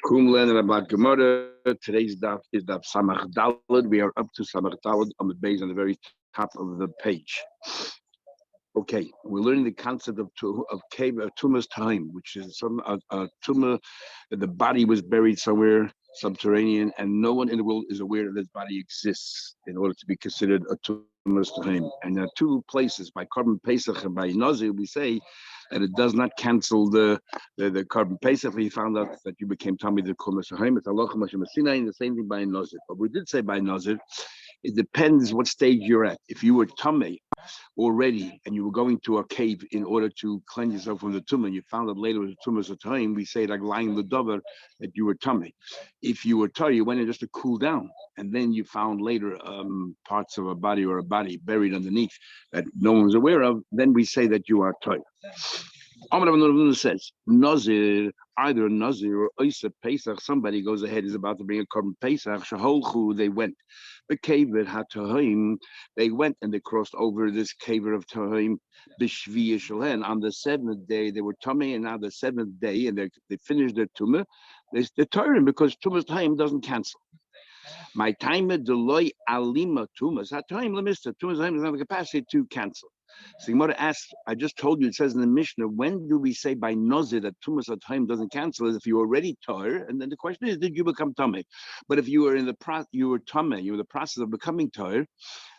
Kum learning about Gemara. Today's daf is daf Samach Dalad. We are up to Samach Dalad on the base on the very top of the page. Okay, we're learning the concept of cave tuma's time, which is some tumah that the body was buried somewhere subterranean, and no one in the world is aware that this body exists in order to be considered a tuma's time. And there are two places, by Carbon Pesach and by Nazir, we say that it does not cancel the Carbon Pesach. We found out that you became Tommy the Kumas Haim. It's Allah Sinai, and the same thing by Nazir. But we did say by Nazir, it depends what stage you're at. If you were Tommy already and you were going to a cave in order to cleanse yourself from the tumah, and you found out later it was a tumah of time, we say like lying the dover that you were tummy. If you were tar, you went in just to cool down, and then you found later parts of a body or a body buried underneath that no one was aware of, then we say that you are tar. Amar says Nazir, either Nazir or Isa Pesach. Somebody goes ahead, is about to bring a carbon Pesach. Shaholchu, they went. The kaver hatahim, they went and they crossed over this kaver of Tahim, Bishvi Shalen. On the seventh day, they were tummy, and now the seventh day, and they finished their tumah. They're tiring because tumah's time doesn't cancel. My time deloy alima tumas. That time limits tumas time doesn't have the capacity to cancel. So Gemara asks, I just told you, it says in the Mishnah, when do we say by Nazir that tumas at time doesn't cancel? Is if you were already tar, and then the question is, did you become tummy? But if you were in the you were tummy, you were in the process of becoming tar,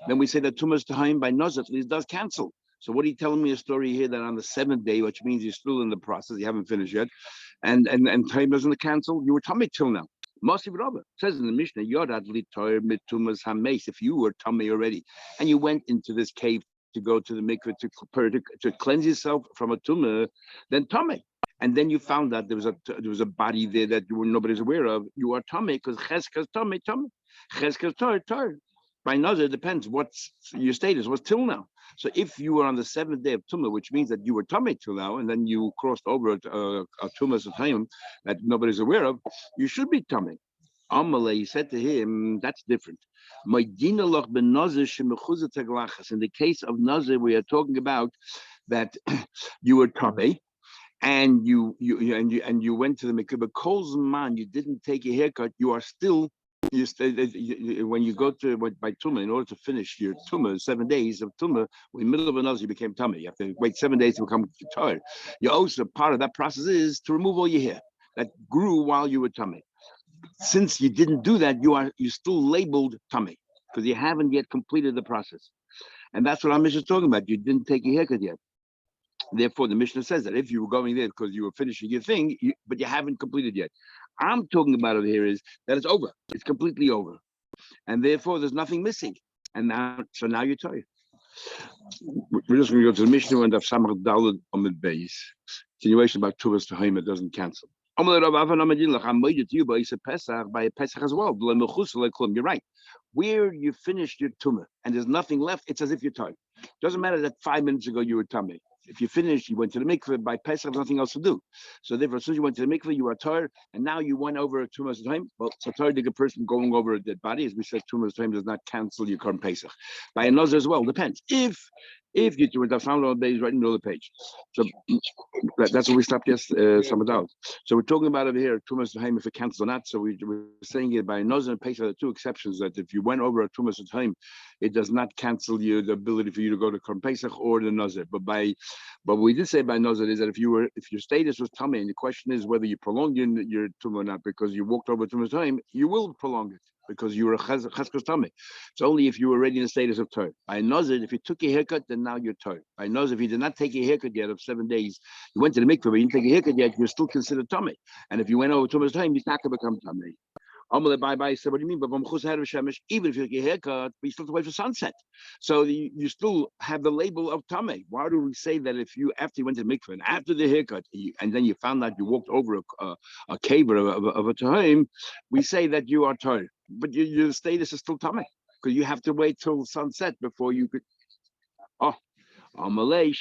then we say that tumas time by Nazir at least does cancel. So what are you telling me a story here that on the seventh day, which means you're still in the process, you haven't finished yet, and time doesn't cancel? You were tummy till now. Masiv Rabba says in the Mishnah, Yorad litor mitumas hameis. If you were tummy already and you went into this cave to go to the mikveh to cleanse yourself from a tumah, then tummy. And then you found that there was a body there that nobody's aware of. You are tummy because cheskas tummy. Cheskas tar. By Nazir, it depends what's your status was till now. So if you were on the seventh day of tumah, which means that you were tummy till now, and then you crossed over a tumah time that nobody's aware of, you should be tummy. Amalei said to him, that's different. In the case of Nazir, we are talking about that you were tummy and you went to the mikveh, but kol zman, you didn't take a haircut, you are still when you go to by tumah, in order to finish your tumah, 7 days of tumah, in the middle of a nazir, you became tummy. You have to wait 7 days to become tired. You also, part of that process is to remove all your hair that grew while you were tummy. Since you didn't do that, you're still labeled tummy because you haven't yet completed the process. And that's what our Mishnah is talking about. You didn't take your haircut yet. Therefore, the Mishnah says that if you were going there because you were finishing your thing, but you haven't completed yet. I'm talking about it here is that it's over. It's completely over. And therefore, there's nothing missing. And now you're tired. We're just going to go to the Mishnah and have Samach Dalad on the base. Continuation about Tuvas to Haim, it doesn't cancel. I'm to you by a Pesach as well. You're right. Where you finished your tumah and there's nothing left, it's as if you're tired. Doesn't matter that 5 minutes ago you were tummy. If you finished, you went to the mikveh, by Pesach, there's nothing else to do. So therefore, as soon as you went to the mikveh, you were tired, and now you went over a tumah's time. Well, it's a tired person going over a dead body. As we said, tumah's time does not cancel your current Pesach. By another as well, depends. If you went to found on the page, right in the middle of the page. So that's what we stopped some out. So we're talking about over here, tumah's time, if it cancels or not. So we're saying it by another and Pesach, there are two exceptions, that if you went over a tumah's time, it does not cancel the ability for you to go to Korban Pesach or the Nazir. But we did say by Nazir is that if your status was tummy, and the question is whether you prolonged your tumah or not, because you walked over tumah's time, you will prolong it because you were a cheskas tummy. It's only if you were already in the status of tar. By Nazir, if you took your haircut, then now you're tar. By Nazir, if you did not take your haircut yet of 7 days, you went to the mikveh, but you didn't take your haircut yet, you're still considered tummy. And if you went over tumah's time, you're not going to become tummy. Bye. Said, what do you mean? But even if you take your haircut, but you still have to wait for sunset. So you still have the label of tummy. Why do we say that if you, after you went to the mikveh and after the haircut, and then you found out you walked over a cave of a time, we say that you are tired, but your status is still tummy because you have to wait till sunset before you could. Malay,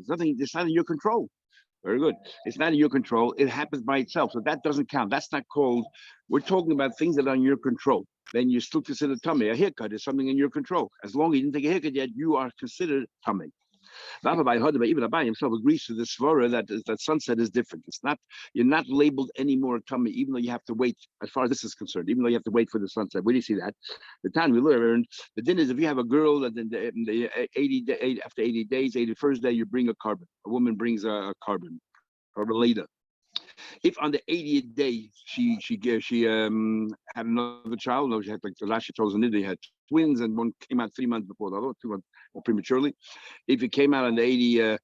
nothing. It's not in your control. Very good. It's not in your control. It happens by itself. So that doesn't count. That's not called. We're talking about things that are in your control. Then you're still considered tummy. A haircut is something in your control. As long as you didn't take a haircut yet, you are considered tummy. Even Abai himself agrees to the svara that sunset is different. It's not, you're not labeled anymore tummy, even though you have to wait. As far as this is concerned, even though you have to wait for the sunset. Where do you see that? The time we learned the din is if you have a girl and then the 80 day, after 80 days, 81st day, you bring a carbon. A woman brings a carbon later. If on the 80th day she had another child, no, she had like the last she told us they had twins, and one came out 3 months before the other, 2 months prematurely. If it came out on the 80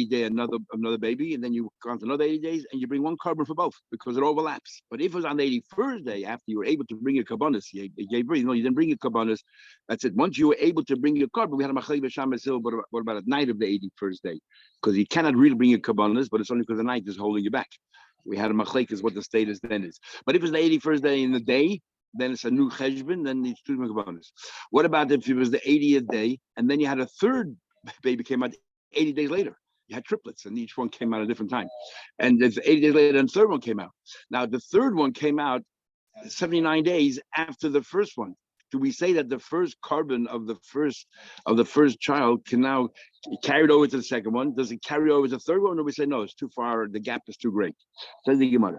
day another baby, and then you count another 80 days, and you bring one carbon for both because it overlaps. But if it was on the 81st day after you were able to bring your kabbanis, you gave birth, you didn't bring your kabbanis. That's it. Once you were able to bring your carbon, we had a machlei b'sham b'sil. But what about at night of the 81st day? Because you cannot really bring your kabbanis, but it's only because the night is holding you back. We had a machlek is what the status then is. But if it's the 81st day in the day, then it's a new cheshbon, then it's two kabbanis. What about if it was the 80th day and then you had a third baby came out 80 days later? You had triplets and each one came out at a different time. And it's 80 days later and the third one came out. Now the third one came out 79 days after the first one. Do we say that the first carbon of the first child can now carry it over to the second one? Does it carry over to the third one, or we say no, it's too far, the gap is too great? Says the Gemara.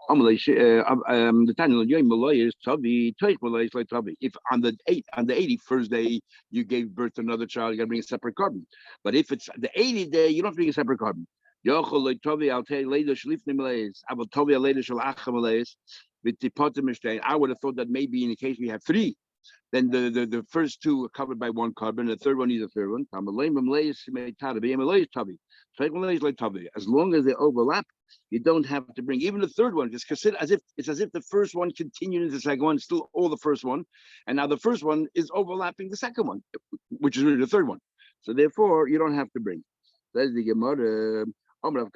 The Tanya is Tavi, if on the 81st day you gave birth to another child, you got to bring a separate carbon. But if it's the 80th day, you don't bring a separate carbon. I will tell you later. I would have thought that maybe in the case we have three, then the first two are covered by one carbon, the third one needs a third one. As long as they overlap, you don't have to bring even the third one. Just consider as if the first one continued into the second one, still all the first one, and now the first one is overlapping the second one, which is really the third one. So therefore, you don't have to bring. That's the Gemara. Carbon.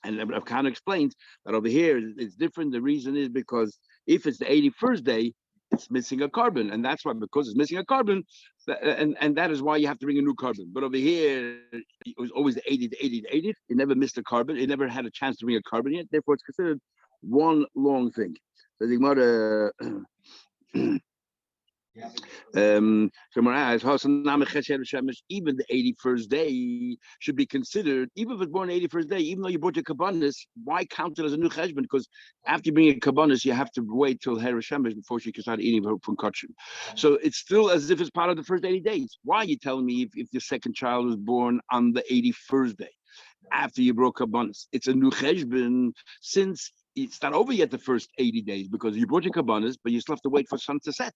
And Rav Kahana explains that over here it's different. The reason is because if it's the 81st day, it's missing a carbon, and that's why, because it's missing a carbon, and that is why you have to bring a new carbon. But over here, it was always the 80 to 80 to 80. It never missed a carbon. It never had a chance to bring a carbon yet. Therefore, it's considered one long thing. So the Gemara. Even the 81st day should be considered, even if it's born the 81st day, even though you brought your kabbanis, why count it as a new cheshbon? Because after you bring a kabbanis, you have to wait till Her Shemesh before she can start eating from kachim. So it's still as if it's part of the first 80 days. Why are you telling me if the second child was born on the 81st day after you brought kabbanis? It's a new cheshbon since it's not over yet the first 80 days because you brought your kabbanis, but you still have to wait for sun to set.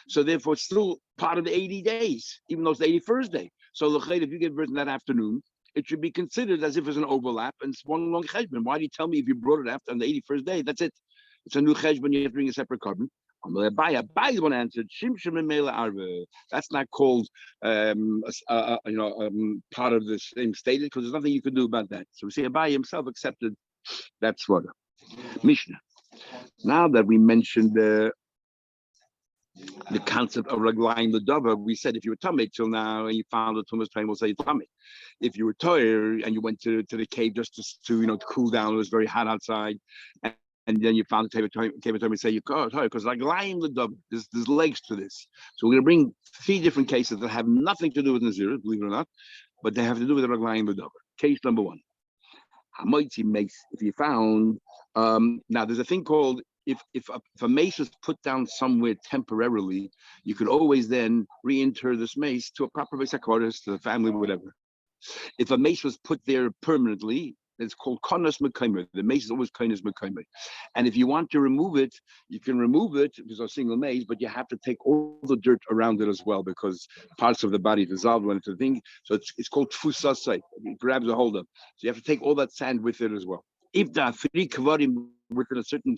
So therefore, it's still part of the 80 days, even though it's the 81st day. So if you give birth in that afternoon, it should be considered as if it's an overlap and it's one long cheshbon. Why do you tell me if you brought it after on the 81st day? That's it. It's a new cheshbon. You have to bring a separate carbon. Abai one answered, that's not called part of the same status because there's nothing you can do about that. So we see Abai himself accepted that svara. Mishnah. Now that we mentioned the concept of raglayim l'davar, we said if you were tummy till now and you found the tumas time, we'll say tummy. If you were tired and you went to the cave just to cool down, it was very hot outside, and then you found the cave and say you're tired because raglayim l'davar, there's legs to this. So we're going to bring 3 different cases that have nothing to do with Nazir, believe it or not, but they have to do with the raglayim l'davar. Case number 1. If you found now there's a thing called if a mace was put down somewhere temporarily, you could always then reinter this mace to a proper basic quarters, to the family, whatever. If a mace was put there permanently, it's called konos mekaymer. The mace is always konos mekaymer. And if you want to remove it, you can remove it because it's a single mace, but you have to take all the dirt around it as well because parts of the body dissolved when it's a thing. So it's called tfusasai. It grabs a hold of. So you have to take all that sand with it as well. If there are 3 kavarim within a certain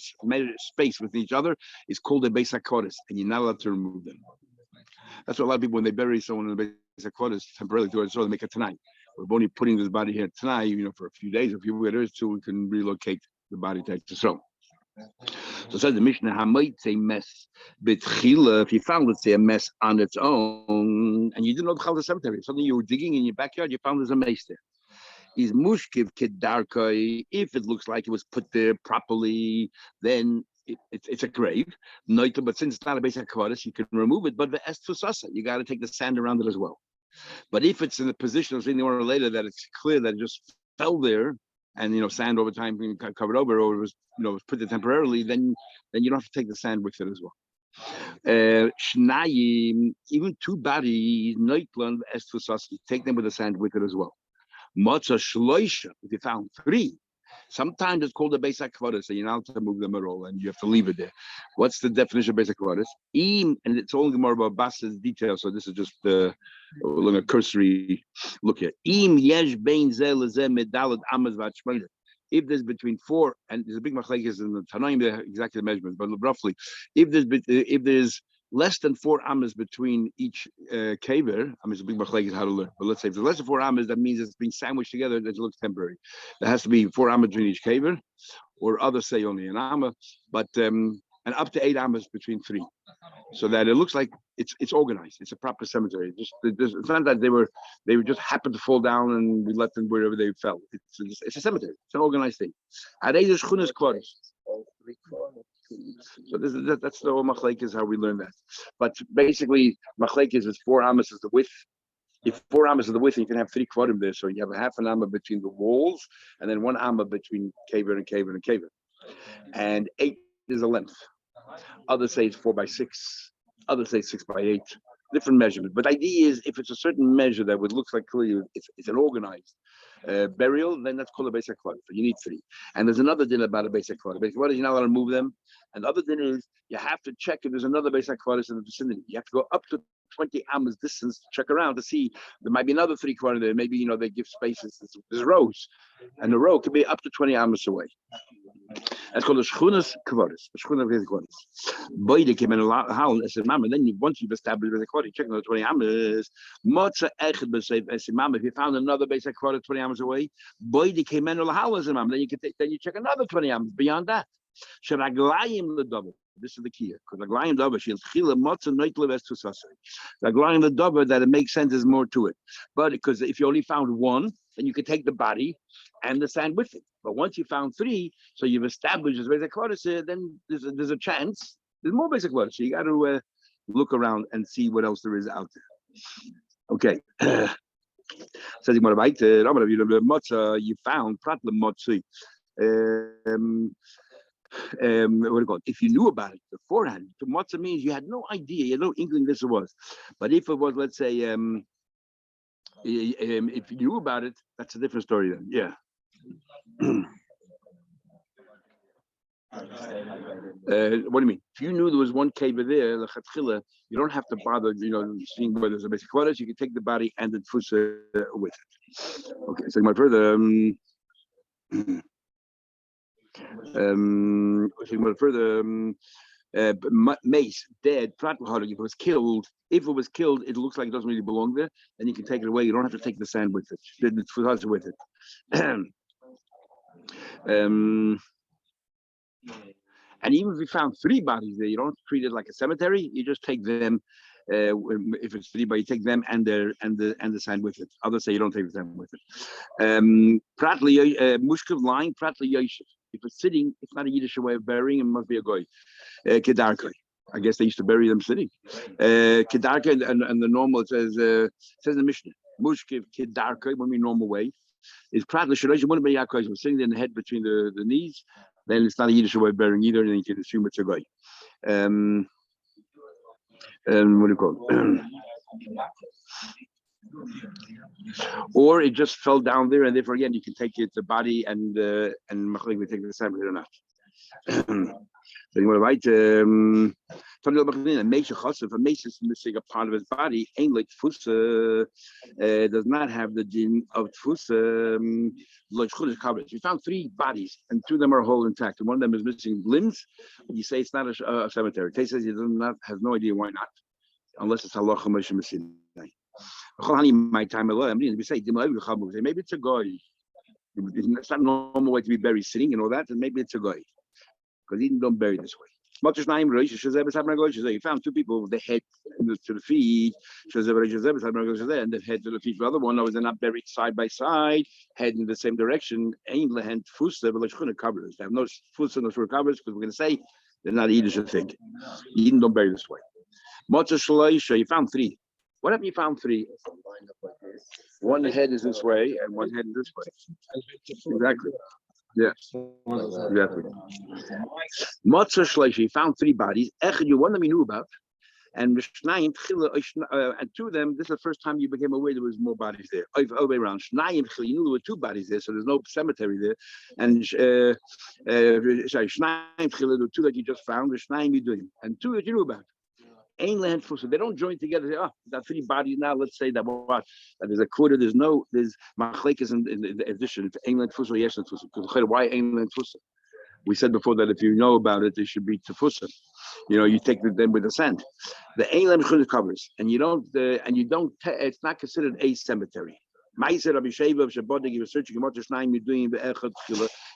space with each other, it's called a basic quarters, and you're not allowed to remove them. That's what a lot of people, when they bury someone in the basic quarters temporarily, do it so they make it tonight. We're only putting this body here tonight, for a few days, a few weeks, so we can relocate the body to Eretz. So it says the Mishnah, Hamaitze mess betchila. If you found, let's say, a mess on its own, and you didn't know the cemetery, something you were digging in your backyard, you found there's a mace there. Is mushkiv kedarkai. If it looks like it was put there properly, then it's a grave, noita, but since it's not a basic kvaris, you can remove it. But the estusasa, you got to take the sand around it as well. But if it's in the position of saying later that it's clear that it just fell there, and sand over time being covered over, or it was was put there temporarily, then you don't have to take the sand with it as well. Shnayim, even two bodies, noitlan estusasa, take them with the sand with it as well. Matzah shloisha, if you found three. Sometimes it's called a basic kvaris, so you're not allowed to move them at all, and you have to leave it there. What's the definition of basic kvaris? And it's only more about Bas's details, so this is just a cursory look here. If there's between four, and there's a big machlekes in the Tanaim, exactly the measurement, but roughly, if there's less than 4 amas between each kaver, it's a big machlekes how to learn. But let's say if there's less than 4 amas, that means it's being sandwiched together. That looks temporary. There has to be 4 amas between each kaver, or others say only an amma, but and up to 8 amas between 3, so that it looks like it's organized. It's a proper cemetery. It's not that they just happened to fall down and we left them wherever they fell. It's a cemetery. It's an organized thing. So that's the whole machlekes how we learn that. But basically, machlekes is 4 amas is the width. If 4 amas is the width, you can have 3 kvarim there. So you have a half an amma between the walls, and then 1 amma between kaver and kaver and kaver. And 8 is the length. Others say it's 4 by 6. Others say 6 by 8. Different measurement. But the idea is, if it's a certain measure that would look like clearly it's an organized burial, then that's called a basic kvaris. So you need 3. And there's another din about a basic kvaris. Basic kvaris, you're not allowed to move them. And the other din is you have to check if there's another basic kvaris in the vicinity. You have to go up to 20 amas distance to check around to see there might be another 3 kvarim there. Maybe they give spaces. There's rows, and the row could be up to 20 amas away. That's called a shchunas kvaris. A shchuna of kvaris. Boide came in a howl as a mama. Then once you've established the kvaris, check another 20 amas. Motza echad b'seif as a mama. If you found another basic kvaris 20 amas away, boide came in a howl as a mama. Then you check another 20 amas beyond that. Sharaglayim the double. This is the key, because Raglayim Davar, she'll chila motza noitlev es tusasei. Raglayim the Davar, that it makes sense, is more to it. But because if you only found 1, then you could take the body and the sand with it. But once you found 3, so you've established this basic kvaris, then there's a chance. There's more basic kvaris. So you got to look around and see what else there is out there. Okay. Says you you found pratla motzi. What do you call it? If you knew about it beforehand, to matzah means you had no idea, you had no inkling this was. But if it was, let's say, if you knew about it, that's a different story then. Yeah. What do you mean? If you knew there was 1 cave there, you don't have to bother, seeing whether there's a basic kvaris. You can take the body and the tfusa with it. Okay, so my further. Mace, dead, if it was killed, it looks like it doesn't really belong there, then you can take it away. You don't have to take the sand with it, with it. And even if you found 3 bodies there, you don't treat it like a cemetery. You just take them. If it's 3, but you take them and the sand with it. Others say you don't take the sand with it. Mushkav lying, pratli yoshev. If it's sitting, it's not a Yiddish way of burying. It must be a goy. Kedarkai. I guess they used to bury them sitting. Kedarkai and the normal, it says in the Mishnah, Mushkiv kedarkai, when we normal way, is pratli shalosh. Wouldn't be yaakov. We're sitting in the head between the knees. Then it's not a Yiddish way of burying either, and you can assume it's a goy. What do you call it? Or it just fell down there, and therefore again you can take it the body and machlik will take the sample or not. So you want to write a mace if a mace is missing a part of his body, ain't like tfusa, does not have the din of tfusa. You found 3 bodies, and 2 of them are whole intact, and 1 of them is missing limbs. You say it's not a cemetery. Tay says he has no idea why not, unless it's halacha Moshe Messinai. My time alone. We say maybe it's a guy. It's not a normal way to be buried sitting and all that, and maybe it's a guy. Because he don't bury this way. You found 2 people with the head to the feet, and the head to the feet. The other one was not buried side by side, head in the same direction. They have no fusa, no shur covers, because we're going to say They're not Yiddish a thing. Yidden don't bury this way. Motzah Shaloisha, you found three. What happened? You found three. One head is this way and one head is this way. Exactly. Yeah. Exactly. Motzah Shaloisha, you found three bodies. Echad, one that we knew about. And two of them, this is the first time you became aware there was more bodies there. All the way around. You knew there were two bodies there, so there's no cemetery there. And sorry, there were two that you just found, and two that you knew about. They don't join together. Oh, that three bodies now. Let's say that what? That there's a quarter. There's machlekes in the addition. England fusa, yes, fusa. Why England fusa? We said before that if you know about it, they should be tefusa. You take them with the sand. The Eilam Chud covers, and you don't. It's not considered a cemetery. Ma'aser Rabbi Sheva of Shabbodik, he was searching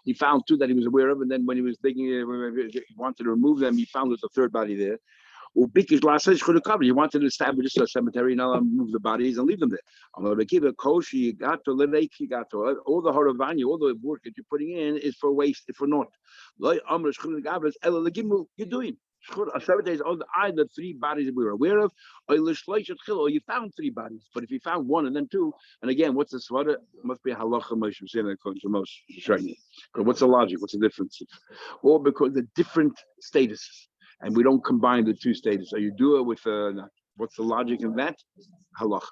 he found two that he was aware of, and then when he was thinking he wanted to remove them, he found there's a third body there. He wanted to establish a cemetery, now move the bodies and leave them there. All the horavanya, all the work that you're putting in is for waste, for naught. You're doing. Cemeteries are either three bodies that we were aware of, or you found three bodies. But if you found one and then two, and again, what's the swada? Must be a halacha Moshe saying according to most shiny. But what's the logic? What's the difference? Or because the different statuses, and we don't combine the two statuses. So you do it with what's the logic in that? Halacha.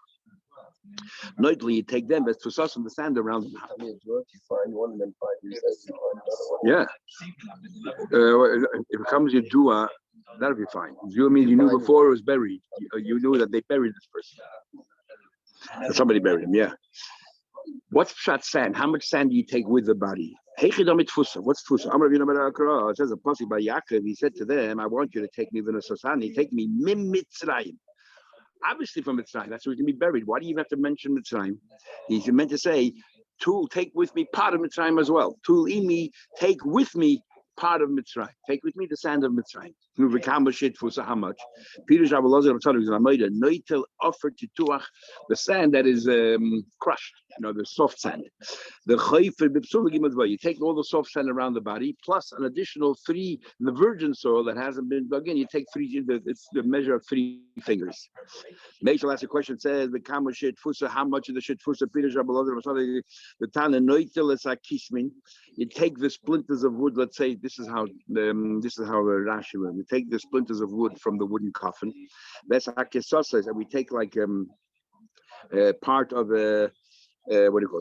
Nightly, you take them, but for us and the sand around them. You find one and then 5 years later you find another one. Yeah. If it comes your dua, that'll be fine. Dua means you knew before it was buried. You knew that they buried this person. That somebody buried him, yeah. What's pshat sand? How much sand do you take with the body? What's tfusa? It says a pasuk by Yaakov. He said to them, I want you to take me v'nesasani, take me mim Mitzrayim. Obviously from Mitzrayim, that's where he's going to be buried. Why do you even have to mention Mitzrayim? He's meant to say, Tul, take with me part of Mitzrayim as well. Tul imi, take with me part of Mitzrayim. Take with me the sand of Mitzrayim. How much? Peter Noitel offered to Tuach the sand that is crushed, the soft sand. You take all the soft sand around the body, plus an additional 3, the virgin soil that hasn't been dug in. You take 3, it's the measure of 3 fingers. Meishal asks a question, says, how much of the shitfusa? Peter the Tana Noitel is a kismin. You take the splinters of wood, let's say, this is how Rashi went. We take the splinters of wood from the wooden coffin. That's Akesasa, and we take like part of what do you call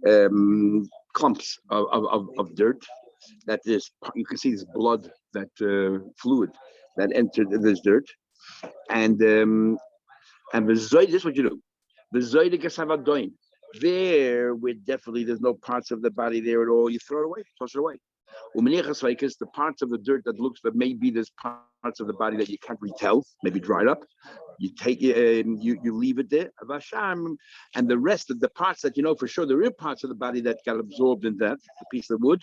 it? Clumps of dirt. That is, you can see this blood, that fluid that entered this dirt, and the zoid. This is what you do. The zoid gesavadoin. There, where definitely there's no parts of the body there at all, you throw it away, toss it away. The parts of the dirt that maybe there's parts of the body that you can't really tell, maybe dried up, you take it and you leave it there. And the rest of the parts that you know for sure, there are parts of the body that got absorbed in that piece of wood.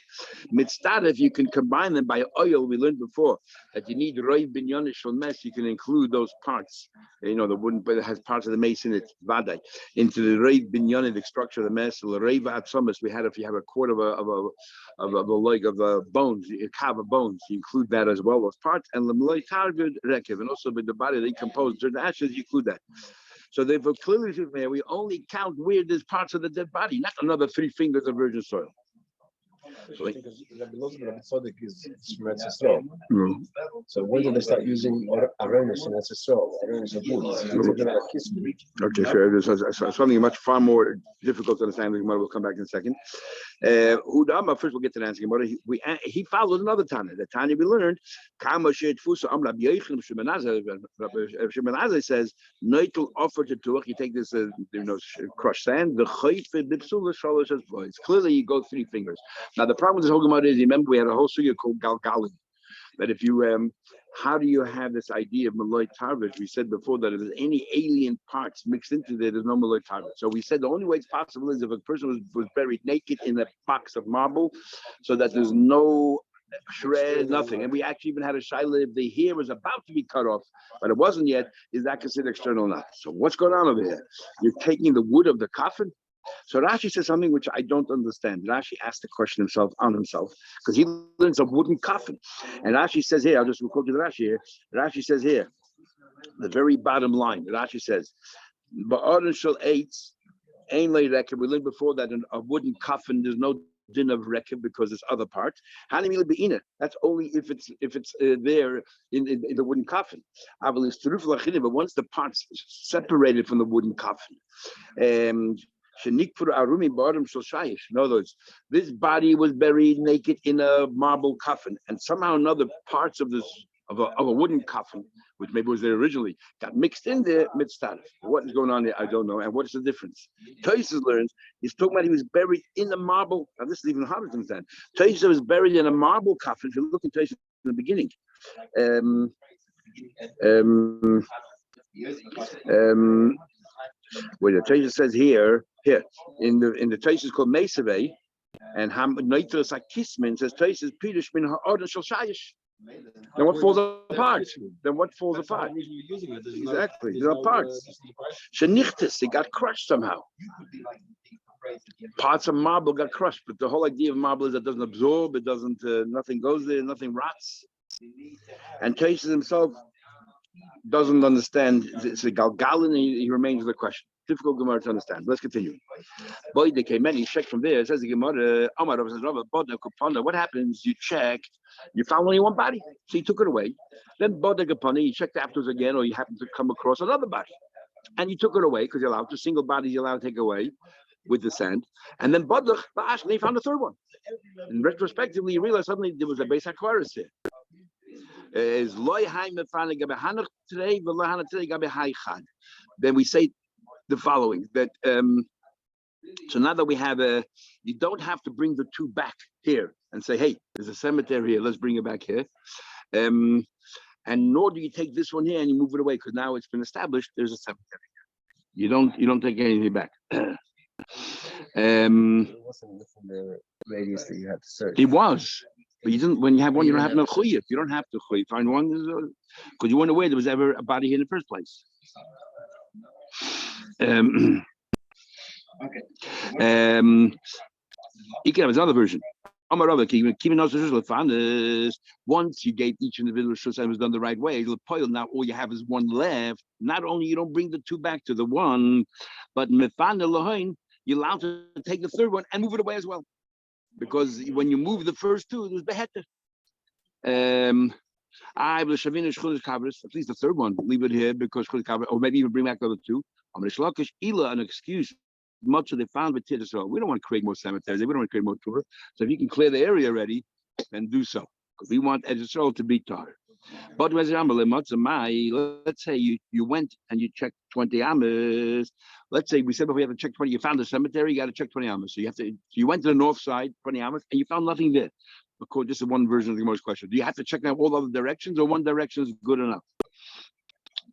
If you can combine them by oil, we learned before that you need roiv binyan shel mes. You can include those parts, the wooden, but it has parts of the mace in it, vadai, into the roiv binyan, the structure of the mes. The roiv atzomus we had, if you have a quarter of a leg of bones, a carve of bones, you include that as well, those parts, and lemloi targud rekev, and also with the body decomposed during the ashes, you include that. So therefore, clearly, we only count where there's parts of the dead body, not another 3 fingers of virgin soil. So, so when did they start using aromas and ancestral? Okay, sure. There's something much far more difficult to understand. We'll come back in a second. First, we'll get to the answer. He followed another Tanya. The Tanya we learned, Shimon says, Noitel offered to Tuach. You take this, crushed sand. Clearly, you go 3 fingers. Now, the problem with this whole Gemara is, remember, we had a whole sugya called Galgalin. That if you, how do you have this idea of Malay Tarvish? We said before that if there's any alien parts mixed into there, there's no Malay Tarvish. So we said the only way it's possible is if a person was buried naked in a box of marble, so that there's no shred, nothing. And we actually even had a shaila if the hair was about to be cut off, but it wasn't yet, is that considered external or not? So what's going on over here? You're taking the wood of the coffin, So Rashi says something which I don't understand. Rashi asked the question himself on himself because he learns a wooden coffin. And Rashi says here, I'll just quote you the Rashi here. Rashi says here, the very bottom line, Rashi says, Ba'aran shel eitz ein lei rekev. We learned before that in a wooden coffin, there's no din of rekev because there's other parts. Hanimila beina. That's only if it's there in the wooden coffin. But once the parts separated from the wooden coffin, in other words, this body was buried naked in a marble coffin, and somehow another parts of this of a wooden coffin, which maybe was there originally, got mixed in there mitzvah. What is going on there? I don't know. And what's the difference? Tosfos learns he's talking about he was buried in a marble. Now this is even harder to understand. Tosfos was buried in a marble coffin. If you look at Tosfos in the beginning, where the Tosfos says here in the Tosfos called Mesaveh, and Ham Neitros Akismin says Tosfos Pirush min ha'odin shel shayish. Then what falls apart? Exactly, there are parts. Shenichtis, it got crushed somehow. Parts of marble got crushed, but the whole idea of marble is that it doesn't absorb, it doesn't, nothing goes there, nothing rots. And Tosfos himself doesn't understand. It's a galgal, and he remains with the question. Difficult Gemara to understand. Let's continue. Boy, they came in. He checked from there. It says the Gemara. What happens? You check. You found only one body, so you took it away. Then you checked afterwards again, or you happen to come across another body, and you took it away because you're allowed to. Single bodies you're allowed to take away with the sand. And then you found a third one. And retrospectively, you realize suddenly there was a Beis HaKvaros here. Then we say the following, that so now that we have you don't have to bring the two back here and say, hey, there's a cemetery here, let's bring it back here, and nor do you take this one here and you move it away because now it's been established there's a cemetery. You don't take anything back. It wasn't within the radius that you had to search. It was. But you didn't. When you have one, you don't have no chuyif. You don't have to chuyif. Find one because you weren't aware there was ever a body here in the first place. You can have another version. Once you gave each individual shus and it was done the right way, now all you have is one left. Not only you don't bring the two back to the one, but you're allowed to take the third one and move it away as well. Because when you move the first two, it was beheter. At least the third one, leave it here because or maybe even bring back the other two. An excuse. Much of they found with Tidisrael. We don't want to create more cemeteries. We don't want to create more tour. So if you can clear the area already, then do so. Because we want Israel to be tar. But let's say you went and you checked 20 amas. Let's say we said before you have to check 20. You found a cemetery, you got to check 20 amas. So you went to the north side, 20 amas, and you found nothing there. Of course, this is one version of the Gemara's question. Do you have to check out all other directions, or one direction is good enough?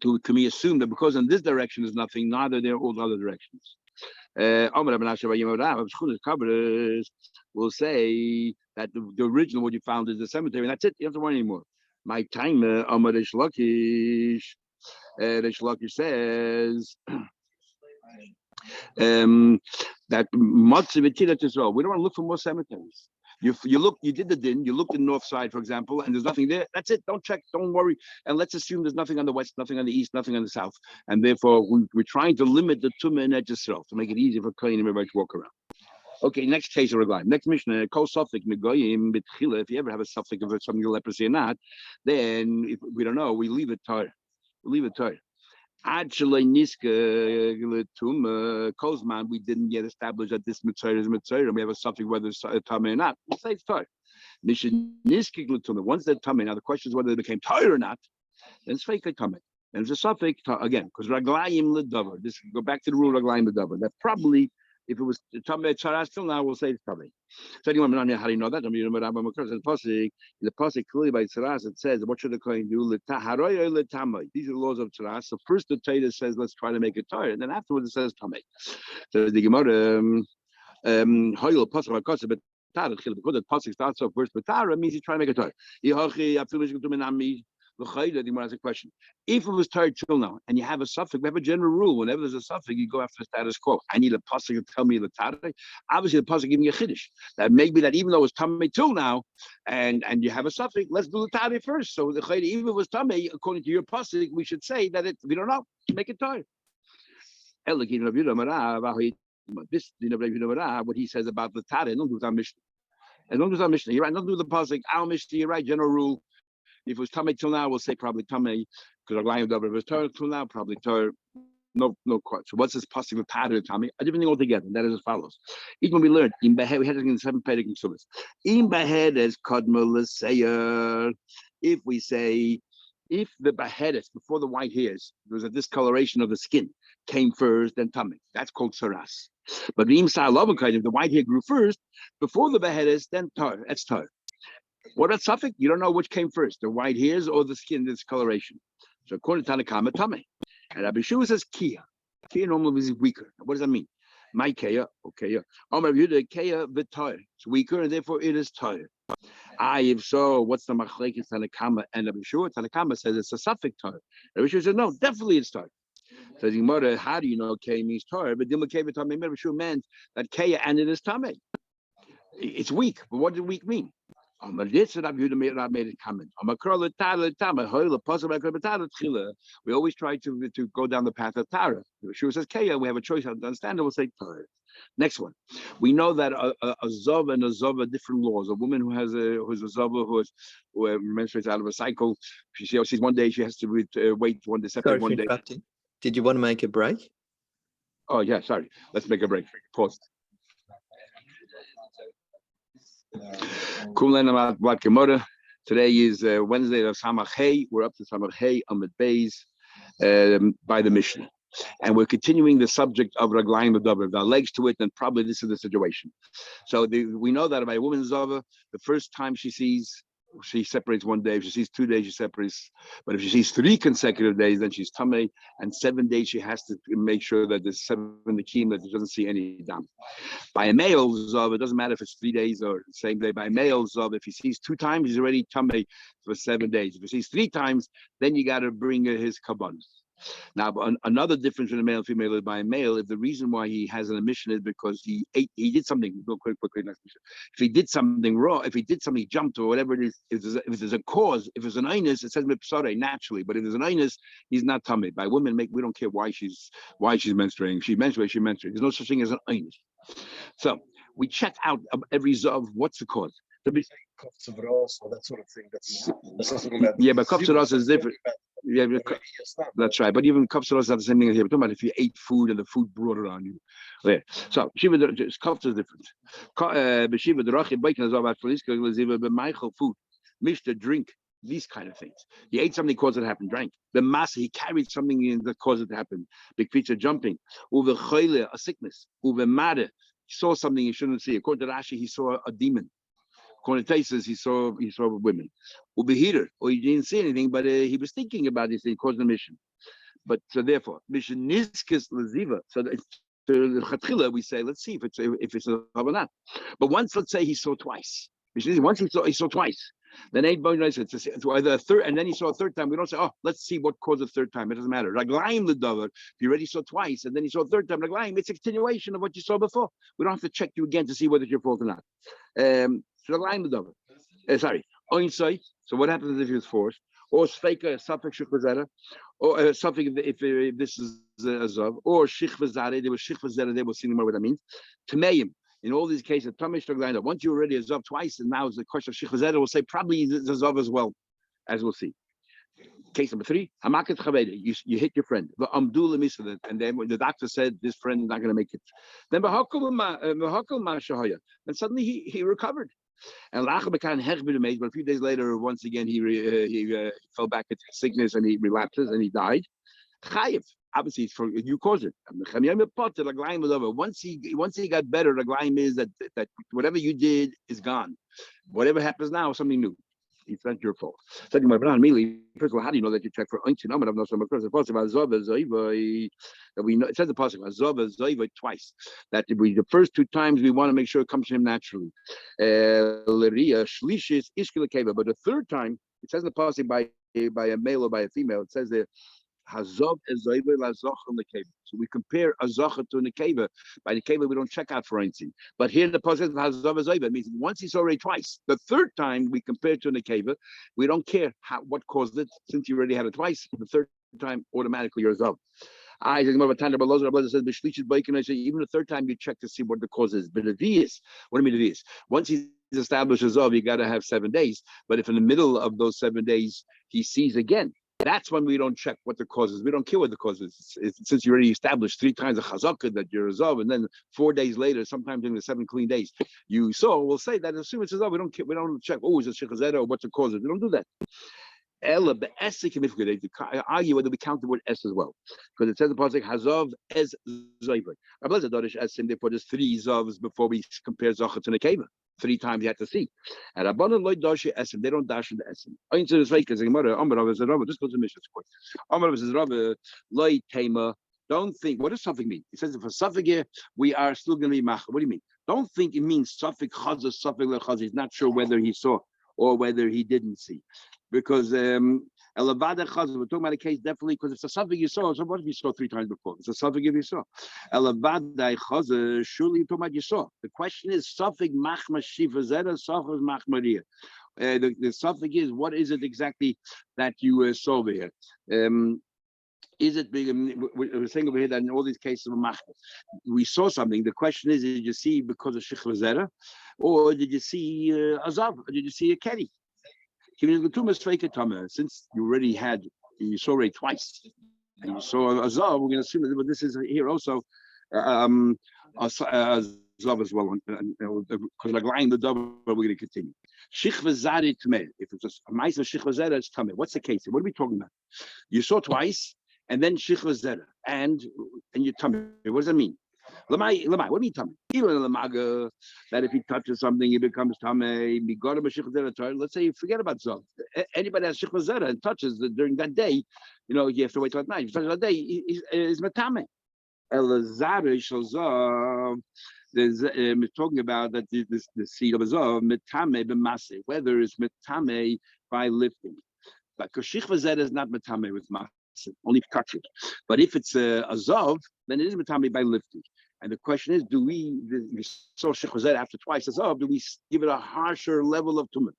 Can we assume that because in this direction is nothing, neither there are all the other directions? Will say that the original what you found is the cemetery, and that's it. You don't have to worry anymore. My time, Rish Lakish says that as well. We don't want to look for more cemeteries. You did the din, you looked in the north side, for example, and there's nothing there. That's it. Don't check, don't worry. And let's assume there's nothing on the west, nothing on the east, nothing on the south. And therefore, we're trying to limit the tumah in Eretz to make it easier for Kohen and everybody to walk around. Okay, next case of Reglaim. Next Mishnah, Kol Sofik Megoyim B'tchila. If you ever have a Sofik of something leprosy or not, then if we don't know, we leave it tight. Ad Shalei Niska Tum Kozman, we didn't yet establish that this mitzvah is mitzvah, and we have a Sofik whether it's tamei or not. We'll say it's tight. Mishnah Niska Tum. Once they're tamei, now the question is whether they became tight or not. Then it's fake tamei. And it's a Sofik again, because Raglayim Ledavar. This go back to the rule Raglayim Ledavar. That probably. If it was Tamei Charas till now, we'll say it's Tamei. So anyone, how do you know that? I mean, the pasuk clearly by Charas, it says, what should the Kohen do? These are the laws of Charas. So first the Torah says, let's try to make it Torah, and then afterwards it says Tamei. So the Gemara, Hoyel pasuk hakasa, but because the pasuk starts off first with Tara, means you try to make it Torah. The Gemara has a question. If it was tired till now, and you have a suffix, we have a general rule. Whenever there's a suffix, you go after the status quo. I need a pasuk to tell me the tarek. Obviously, the pasuk giving you a chiddush. That maybe that even though it's tummy till now, and you have a suffix, let's do the tarek first. So the chayda, even if it was tummy, according to your pasuk, we should say that we don't know, make it tired. This what he says about the tarek, don't do it on Mishnah. And don't do it on Mishnah. You're right. Don't do the pasuk. Our Mishnah. You're right. General rule. If it was Tamei till now, we'll say probably Tamei, because Raglayim Davar. If it was Torah till now, probably Torah. No question. So what's this possible pattern, Tommy? A different thing altogether. That is as follows. Each one we learned, in Behed, we had it in the 7 Perek in Sumas. In Behed is Kadma L'Seyer. If we say, if the Behedes, before the white hairs, there was a discoloration of the skin, came first, then Tamei. That's called Saras. But if the white hair grew first, before the Behedes, then Tar. That's Tar. What about suffix? You don't know which came first, the white hairs or the skin discoloration. So according to Tanakama, Tamei. And Rabbi Shua says Kia. Kia normally is weaker. What does that mean? My Kia, okay. Omar Yehuda Kia v'Tar. It's weaker and therefore it is Tar. If so, what's the machlekes Tanakama and Rabbi Shua? Tanakama says it's a suffix Tar. Rabbi Shua says no, definitely it's Tar. Says Gemara, how do you know Kia means Tar? But Dilma Kia v'Tamei. Rabbi Shua meant that Kia and it is Tamei. It's weak, but what does weak mean? We always try to go down the path of Tara. Shua says Kaya, we have a choice how to understand it, we'll say Tara. Next one. We know that a Zav and a Zav are different laws. A woman who's a Zav who menstruates out of a cycle, she's one day she has to wait one day, separate one day. Did you want to make a break? Oh yeah, sorry. Let's make a break. Pause. Today is Wednesday of Samach Hey. We're up to Samach Hey Amid Beis by the Mishnah, and we're continuing the subject of Raglayim Davar. There are legs to it, and probably this is the situation. So we know that by a woman's Zava, the first time she sees, she separates one day. If she sees 2 days, she separates. But if she sees 3 consecutive days, then she's tamei. And 7 days, she has to make sure that there's 7 nikim, that she doesn't see any dam. By a male zav, it doesn't matter if it's 3 days or the same day. By a male zav, if he sees 2 times, he's already tamei for 7 days. If he sees 3 times, then you got to bring his kabbalah. Now, another difference in a male and female is by a male, if the reason why he has an emission is because he did something, go quickly, next mission. If he did something wrong, if he did something, he jumped or whatever it is, if there's a cause, if it's an einus, it says mipsare naturally, but if there's an einus, he's not tummy. By women, we don't care why she's menstruating. She menstruates. There's no such thing as an einus. So we check out every zav, what's the cause? Cups of Ross or that sort of thing. That's yeah, but cups of Ross is different. Yeah, that's right. But even cups of Ross have the same thing as here. We're talking about if you ate food and the food brought it on you. Yeah. So cups is different. Food, Mr. Drink, these kind of things. He ate something caused it to happen. Drank. The masa, he carried something in that caused it to happen. Big pizza jumping. Uve choyle, a sickness. Uve made, he saw something he shouldn't see. According to Rashi, he saw a demon. According to Taisus, he saw women. Ubehider, or he didn't see anything, but he was thinking about this. He caused the mission. But so therefore, mission niskis leziva. So the chatchila, we say, let's see if it's a or not. But once, let's say he saw twice. Once he saw twice. Then eight bonus. It's either a third, and then he saw a third time. We don't say, oh, let's see what caused the third time. It doesn't matter. Raglayim ledavar. If you already saw twice, and then you saw a third time, raglayim, it's a continuation of what you saw before. We don't have to check you again to see whether it's your fault or not. Raglayim ledavar. Sorry. Oinsight. So what happens if he was forced? Or sfeika suffix shich or something if this is a zav, or shich v'zare. There was shich v'zare. They will see more what that means. Tameim. In all these cases, once you already a zav twice, and now it's the question of shich v'zare, we'll say probably the zav as well, as we'll see. Case number 3, hamaket chaveda. You hit your friend. And then the doctor said this friend is not going to make it. Then and suddenly he recovered. And but a few days later, once again he fell back into sickness and he relapses and he died. Chayiv. Obviously, it's for you caused it. Once he got better, the glaim is that whatever you did is gone. Whatever happens now is something new. It's not your fault. First of all, how do you know that you check for Einstein? That we know, it says the possible twice. That the first 2 times we want to make sure it comes to him naturally. But the third time, it says the possible by by a male or by a female. It says there, Hazov ezoiva lazoch nekeva. So we compare a zocha to nekeva. By nekeva, we don't check out for anything. But here in the process, Hazov ezoiva means once he's already twice. The third time we compare to nekeva, we don't care what caused it, since you already had it twice. The third time, automatically you're zov. I think more Tanya Baloza says even the third time you check to see what the cause is. But it is, what do you mean it is? Once he's established Zov, you got to have 7 days. But if in the middle of those 7 days he sees again, that's when we don't check what the cause is. We don't care what the cause is. Since you already established 3 times a chazaka that you're a Zov, and then 4 days later, sometimes in the 7 clean days, you saw, we'll say that assume it's a Zov. We don't care, we don't check, oh, is it Shechazera or what's the cause of it? We don't do that. Ella be'esik if they argue whether we count the word es as well, because it says the pasuk hazov es zoyver. Rabbi Zadorish esim. Therefore, there's 3 zovs before we compare zocha to nekeva. 3 times you have to see. And Rabbanan loy dashi esim. They don't dash into esim. Ain't this fake as a gemara? Amar Rav says Rav. Just go to Mishnah's court. Amar Rav says Rav loy tema. Don't think. What does suffix mean? It says for suffix here we are still going to be mach. What do you mean? Don't think it means suffix chazah, suffix lechazah. He's not sure whether he saw or whether he didn't see. Because Elavada Chazal, we're talking about a case definitely because it's a suffix you saw. So what if you saw 3 times before? It's a suffix if you saw. Elavada Chazal, surely you're talking about you saw. The question is suffix machma shiva zera, suffix machmaria. The suffix is what is it exactly that you saw over here? Is it big? We're saying over here that in all these cases of machma, we saw something. The question is, did you see because of shich zera, or did you see azav, or did you see a keri? Since you already you saw already twice, and you saw a zav, we're going to assume that, but this is here also a zav as well, because like lying the dove, we're going to continue. Shich tame. If it's a mice of shich v'zera, it's tame. What's the case? What are we talking about? You saw twice, and then shich v'zera, and you tame. What does that mean? Lamai, what do you mean tame? That if he touches something, he becomes tame. Let's say you forget about zav. Anybody has shich v'zera and touches during that day, you have to wait till at night. If you touch that day, is matame. There's talking about that the seed of zav metame b'maseh, whether it's metame by lifting. But shich v'zera is not metame with maseh, only if you touch it. But if it's a zav, then it is metame by lifting. And the question is, do we saw shich v'zera after twice as zav? Do we give it a harsher level of tumah?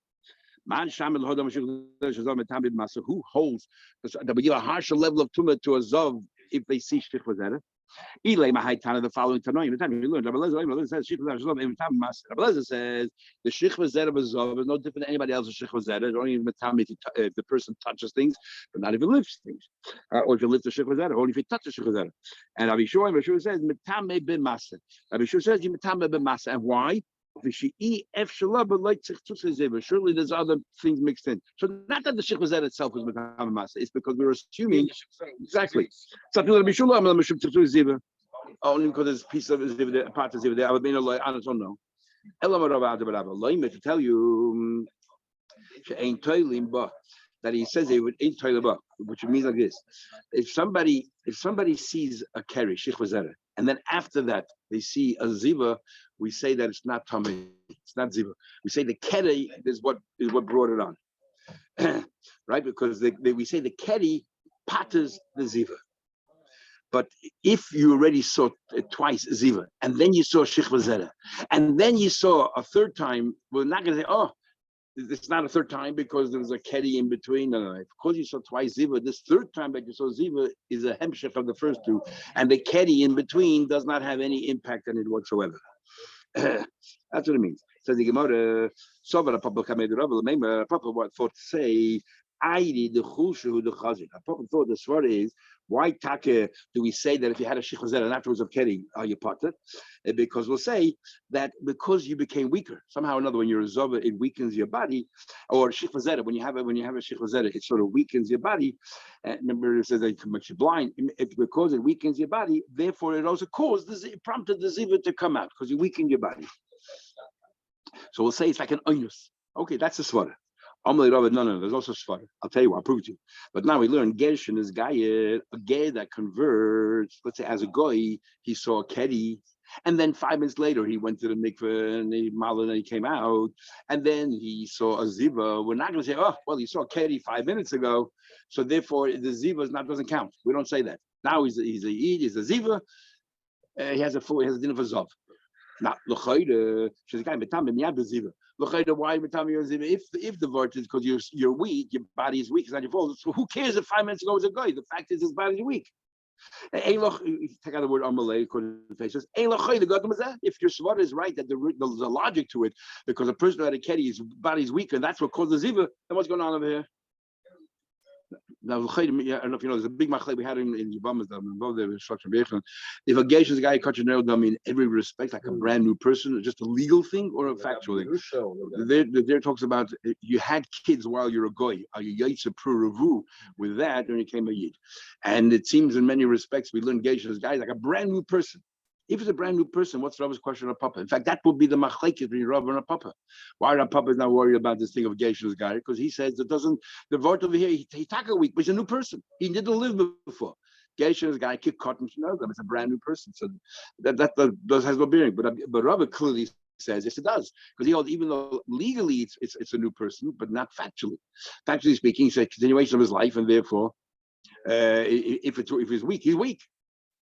Who holds that we give a harsher level of tumah to a zav if they see shich v'zera? The following Tanoim, the time we learned, Rabbi says the shich v'zera b'zav is no different than anybody else's shich v'zera. It's only if the person touches things, but not if he lifts things, or if you lift the shich v'zera, or if he touches shich v'zera. And Rabbi Shua says metame ben masa. Rabbi Shua says you metame ben masa, and why? Surely there's other things mixed in. So not that the shich v'zera itself is metame masa. It's because we're assuming exactly. Some people be sure only because there's a piece of ziva, a part of ziva there. I would mean I don't know. To tell you that he says it would ain't toilim, which means like this: if somebody sees a keri shich v'zera, and then after that they see a ziva, we say that it's not tummy, it's not ziva. We say the keri is what brought it on, right? Because we say the keri patters the ziva. But if you already saw twice ziva, and then you saw shich v'zera, and then you saw a third time, we're not going to say, oh, it's not a third time because there was a keri in between. No. Because you saw twice ziva, this third time that you saw ziva is a hemshech of the first 2, and the keri in between does not have any impact on it whatsoever. That's what it means. So the Gemara, Papa thought to say, the chulshu the chazir. Papa thought the swara is, why take do we say that if you had a shich v'zera and afterwards of keri, are you potter? Because we'll say that because you became weaker somehow or another when you're a zova, it weakens your body, or shich v'zera when you have a shich v'zera, it sort of weakens your body. Remember it says that it makes you blind. Because it weakens your body, therefore it also it prompted the ziva to come out because you weakened your body. So we'll say it's like an onus. Okay, that's the svara. No, there's also svara. I'll tell you what, I'll prove it to you. But now we learn Gershon is a guy that converts, let's say as a goy, he saw a keri, And then 5 minutes later, he went to the mikveh and he came out, and then he saw a ziva. We're not going to say, oh, well, he saw Keri 5 minutes ago, so therefore the ziva doesn't count. We don't say that. Now he's a Eid, he's a ziva. He has a din of a zov. Now, l'chayda, she's a guy metamim yad the ziva. L'chayda, why metamim your ziva? If the word is because you're weak, your body is weak, it's not your fault. So who cares if 5 minutes ago was a guy? The fact is his body is weak. Take out the word amalei according to the faces. If your svara is right that there's a logic to it, because a person who had a keri, his body's weaker, and that's what caused the ziva, then what's going on over here? Now, I don't know if you know, there's a big machlek we had in Yibam, if a geish's guy cut your nail down in every respect, like a brand new person, just a legal thing or a factual thing. There talks about you had kids while you're a goy, are you yaitza pru with that when you came a yid, and it seems in many respects we learn geish's guy like a brand new person. If it's a brand new person, what's Rabbi's question on Papa? In fact, that would be the machlekes between Rav and a Papa. Why Rav Papa is not worried about this thing of Geish's guy? Because he says it doesn't. The word over here, he took a week, but he's a new person. He didn't live before. Geish's guy kicked cotton to know them. It's a brand new person. So that has no bearing. But Rav clearly says yes, it does, because he holds even though legally it's a new person, but not factually. Factually speaking, it's a continuation of his life, and therefore, if he's weak, he's weak.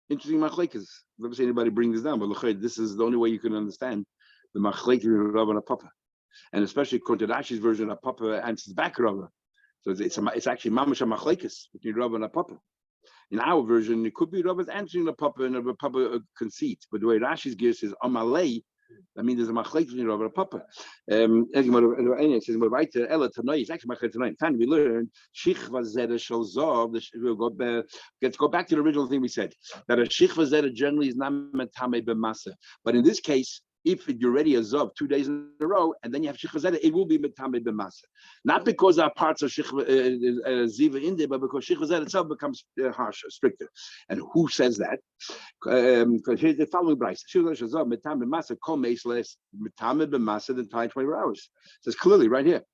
Interesting machlekes. I've never seen anybody bring this down, but this is the only way you can understand the machlekes of Rav and a Papa, and especially according to Rashi's version, a Papa answers back Rav. So it's actually mamash machlekes between Rav and a Papa. In our version, it could be Rav is answering the Papa and a Papa conceit, but the way Rashi's gear says amalei, I mean, there's a machlekes between Rav and a Papa. It says weiter ella tonight. It's actually machlekes tonight. Finally, we learned shichva zera shel zov. Let's go back to the original thing we said, that a shichva zera generally is not metame b'masa, but in this case, if you're already a zov 2 days in a row, and then you have shichva zera, it will be metame b'masa. Not because there are parts of shichva ziva in there, but because shichva zera itself becomes harsher, stricter. And who says that? Because here's the following brayse: shichva zera metame b'masa kol meis less metame b'masa than 24 hours. It says clearly right here.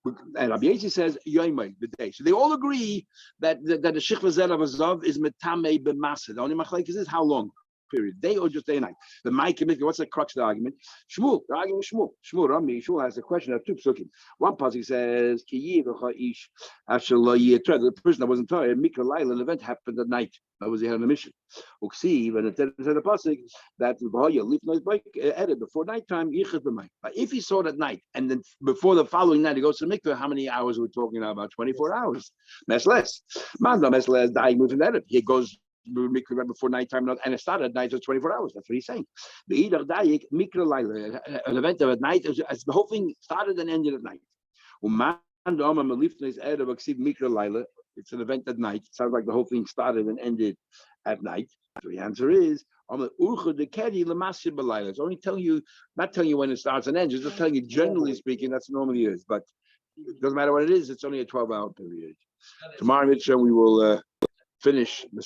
And Rabbi Yossi says yoymay, the day. So they all agree that the shichva zera of a zov is metame b'masa. The only machlekes is how long. Period. Day or just day and night. The Mike, what's the crux of the argument? Shmuel, the argument is Shmuel. Shmuel has a question of two psukim. One pasuk says, the person that wasn't tired, Mikra Laila, an event happened at night. That was he had on a mission. Uksiv, and it said the pasuk that added before nighttime, but if he saw it at night, and then before the following night he goes to the mikveh, how many hours are we talking about? 24 hours. That's less. He goes right before nighttime, and it started at night, so 24 hours. That's what he's saying. The an event of at night, as the whole thing started and ended at night. It's an event at night. It sounds like the whole thing started and ended at night. So the answer is, it's only telling you, not telling you when it starts and ends, it's just telling you, generally speaking, that's normally is. But it doesn't matter what it is, it's only a 12-hour period. Tomorrow, we will finish the